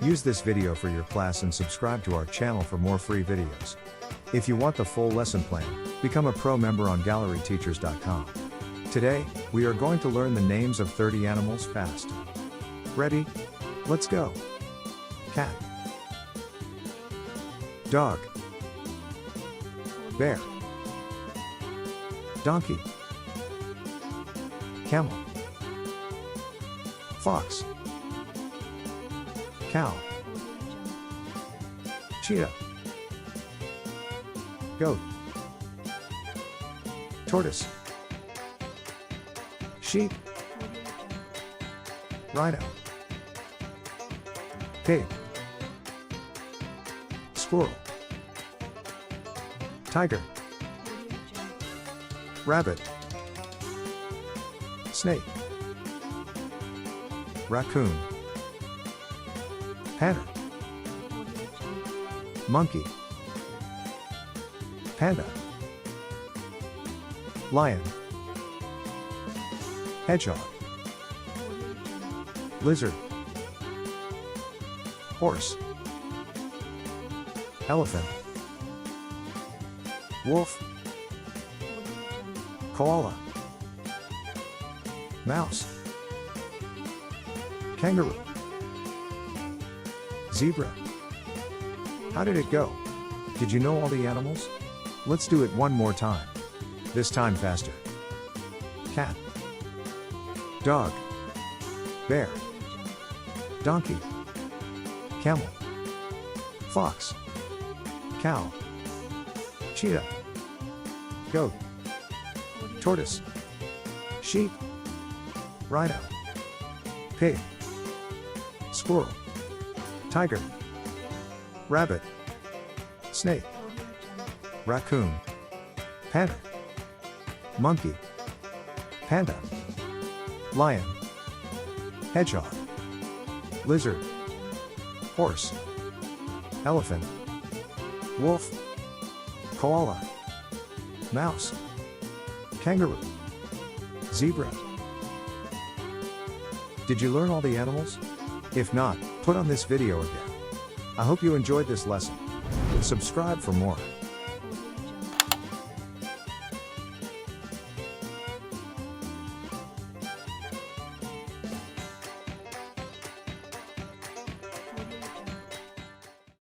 Use this video for your class and subscribe to our channel for more free videos. If you want the full lesson plan, become a pro member on galleryteachers.com. Today, we are going to learn the names of 30 animals fast. Ready? Let's go. Cat, dog, bear, donkey, camel, fox, cow, cheetah, goat, tortoise, sheep, rhino, pig, squirrel, tiger, rabbit, snake, raccoon, panther, monkey, panda, lion, hedgehog, lizard, horse, elephant, wolf, koala, mouse, kangaroo, zebra. How did it go? Did you know all the animals? Let's do it one more time. This time faster. Cat, dog, bear, donkey, camel, fox, cow, cheetah, goat, tortoise, sheep, rhino, pig, squirrel, tiger, rabbit, snake, raccoon, panther, monkey, panda, lion, hedgehog, lizard, horse, elephant, wolf, koala, mouse, kangaroo, zebra. Did you learn all the animals? If not, put on this video again. I hope you enjoyed this lesson. Subscribe for more.